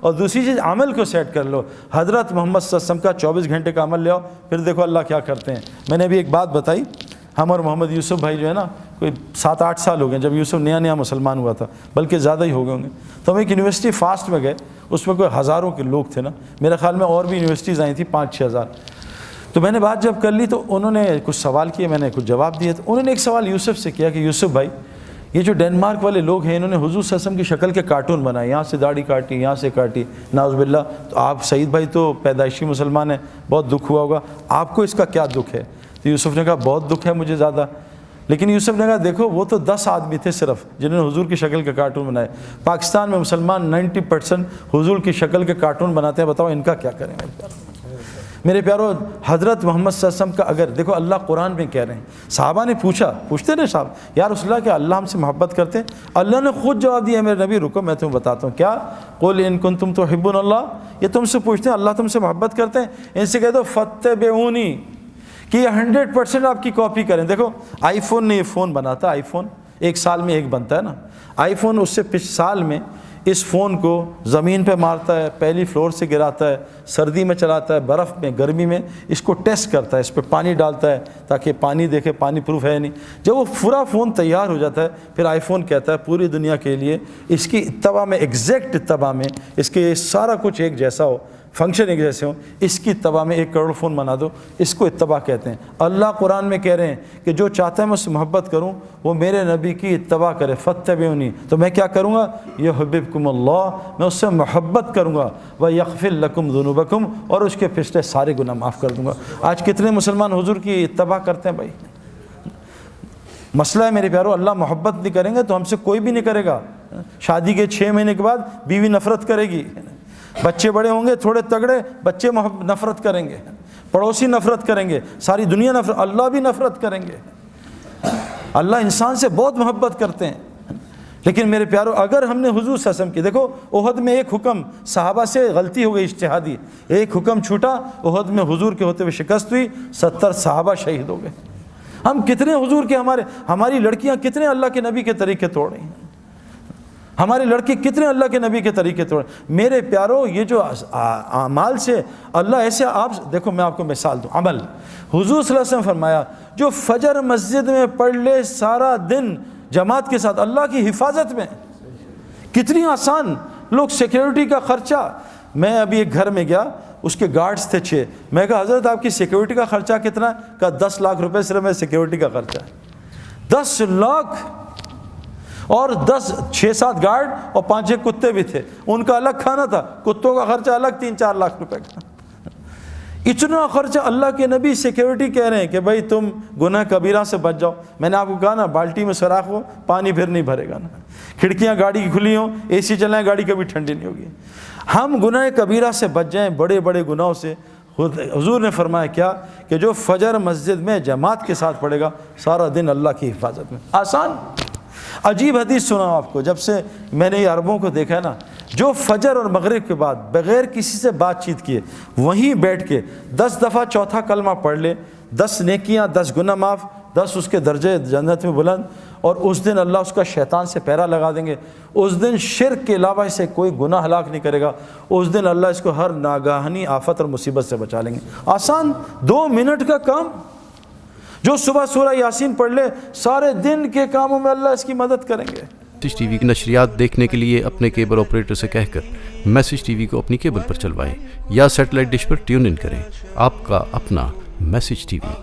اور دوسری چیز عمل کو سیٹ کر لو. حضرت محمد صلی اللہ علیہ وسلم کا 24 گھنٹے کا عمل لے آؤ, پھر دیکھو اللہ کیا کرتے ہیں. میں نے ابھی ایک بات بتائی, ہم اور محمد یوسف بھائی جو ہے نا, کوئی 7-8 سال ہو گئے جب یوسف نیا مسلمان ہوا تھا, بلکہ زیادہ ہی ہو گئے ہوں گے. تو ہم ایک یونیورسٹی فاسٹ میں گئے, اس میں کوئی ہزاروں کے لوگ تھے نا, میرے خیال میں اور بھی یونیورسٹیز آئی تھیں 5-6 ہزار. تو میں نے بات جب کر لی تو انہوں نے کچھ سوال کیے, میں نے کچھ جواب دیے. تو انہوں نے ایک سوال یوسف سے کیا کہ یوسف بھائی, یہ جو ڈینمارک والے لوگ ہیں انہوں نے حضور صلی اللہ علیہ وسلم کی شکل کے کارٹون بنائے, یہاں سے داڑھی کاٹی, یہاں سے کاٹی, نعوذ باللہ. تو آپ سعید بھائی تو پیدائشی مسلمان ہیں, بہت دکھ ہوا ہوگا, آپ کو اس کا کیا دکھ ہے؟ تو یوسف نے کہا بہت دکھ ہے مجھے زیادہ. لیکن یوسف نے کہا دیکھو وہ تو 10 آدمی تھے صرف جنہوں نے حضور کی شکل کے کارٹون بنائے. پاکستان میں مسلمان 90% حضور کی شکل کے کارٹون بناتے ہیں, بتاؤ ان کا کیا کریں؟ میرے پیارو, حضرت محمد صلی اللہ علیہ وسلم کا اگر دیکھو اللہ قرآن میں کہہ رہے ہیں, صحابہ نے پوچھتے رہے صاحب یا رسول اللہ کہ اللہ ہم سے محبت کرتے ہیں؟ اللہ نے خود جواب دیا, میرے نبی رکو میں تمہیں بتاتا ہوں. کیا؟ قل ان کنتم تحبون اللہ, یہ تم سے پوچھتے ہیں اللہ تم سے محبت کرتے ہیں, ان سے کہہ دو فاتبعونی, کہ یہ 100% آپ کی کاپی کریں. دیکھو آئی فون نے یہ فون بناتا, آئی فون 1 سال میں ایک بنتا ہے نا. آئی فون اس سے سال میں اس فون کو زمین پہ مارتا ہے, پہلی فلور سے گراتا ہے, سردی میں چلاتا ہے, برف میں, گرمی میں اس کو ٹیسٹ کرتا ہے, اس پہ پانی ڈالتا ہے تاکہ پانی دیکھے پانی پروف ہے نہیں. جب وہ پورا فون تیار ہو جاتا ہے پھر آئی فون کہتا ہے پوری دنیا کے لیے اس کی اتباع میں, ایگزیکٹ اتباع میں, اس کے سارا کچھ ایک جیسا ہو, فنکشن ایک جیسے ہوں, اس کی اتباع میں 1 کروڑ فون بنا دو, اس کو اتباع کہتے ہیں. اللہ قرآن میں کہہ رہے ہیں کہ جو چاہتا ہے میں اس سے محبت کروں وہ میرے نبی کی اتباع کرے. فاتبعونی, تو میں کیا کروں گا؟ یحببکم اللہ, میں اس سے محبت کروں گا. ویغفر لکم ذنوبکم, اور اس کے پچھلے سارے گناہ معاف کر دوں گا. آج کتنے مسلمان حضور کی اتباع کرتے ہیں بھائی؟ مسئلہ ہے میرے پیارو, اللہ محبت نہیں کریں گے تو ہم سے کوئی بھی نہیں کرے گا. شادی کے 6 مہینے کے بعد بیوی نفرت کرے گی, بچے بڑے ہوں گے تھوڑے تگڑے, بچے نفرت کریں گے, پڑوسی نفرت کریں گے, ساری دنیا نفرت, اللہ بھی نفرت کریں گے. اللہ انسان سے بہت محبت کرتے ہیں. لیکن میرے پیارو اگر ہم نے حضور صلی اللہ علیہ وسلم کی, دیکھو احد میں ایک حکم صحابہ سے غلطی ہو گئی اجتہادی, ایک حکم چھوٹا, احد میں حضور کے ہوتے ہوئے شکست ہوئی, 70 صحابہ شہید ہو گئے. ہم کتنے حضور کے, ہماری لڑکیاں کتنے اللہ کے نبی کے طریقے توڑ رہی ہیں, ہمارے لڑکے کتنے اللہ کے نبی کے طریقے توڑ. میرے پیارو یہ جو اعمال سے اللہ ایسے, آپ دیکھو میں آپ کو مثال دوں. عمل حضور صلی اللہ علیہ وسلم فرمایا جو فجر مسجد میں پڑھ لے سارا دن جماعت کے ساتھ اللہ کی حفاظت میں, کتنی آسان. لوگ سیکیورٹی کا خرچہ, میں ابھی ایک گھر میں گیا, اس کے گارڈز تھے 6, میں کہا حضرت آپ کی سیکیورٹی کا خرچہ کتنا ہے؟ کہا 10 لاکھ روپے صرف میں سیکیورٹی کا خرچہ ہے. 10 لاکھ, اور 6-7 گارڈ اور 5-6 کتے بھی تھے, ان کا الگ کھانا تھا, کتوں کا خرچہ الگ 3-4 لاکھ روپے کا. اتنا خرچہ. اللہ کے نبی سیکیورٹی کہہ رہے ہیں کہ بھائی تم گناہ کبیرہ سے بچ جاؤ. میں نے آپ کو کہا نا بالٹی میں سوراخ ہو پانی پھر نہیں بھرے گا نا, کھڑکیاں گاڑی کی کھلی ہوں, اے سی چلائیں گاڑی کبھی ٹھنڈی نہیں ہوگی. ہم گناہ کبیرہ سے بچ جائیں, بڑے بڑے گناہوں سے. حضور نے فرمایا کیا کہ جو فجر مسجد میں جماعت کے ساتھ پڑھے گا سارا دن اللہ کی حفاظت میں. آسان. عجیب حدیث سنا آپ کو, جب سے میں نے یہ عربوں کو دیکھا ہے نا, جو فجر اور مغرب کے بعد بغیر کسی سے بات چیت کیے وہیں بیٹھ کے 10 دفعہ چوتھا کلمہ پڑھ لے, 10 نیکیاں, 10 گناہ معاف, 10 اس کے درجے جنت میں بلند, اور اس دن اللہ اس کا شیطان سے پہرا لگا دیں گے. اس دن شرک کے علاوہ اسے کوئی گناہ ہلاک نہیں کرے گا. اس دن اللہ اس کو ہر ناگہانی آفت اور مصیبت سے بچا لیں گے. آسان 2 منٹ کا کام. جو صبح سورہ یاسین پڑھ لے سارے دن کے کاموں میں اللہ اس کی مدد کریں گے. میسج ٹی وی کی نشریات دیکھنے کے لیے اپنے کیبل آپریٹر سے کہہ کر میسج ٹی وی کو اپنی کیبل پر چلوائیں یا satellite dish per tune in کریں. آپ کا اپنا میسج ٹی وی.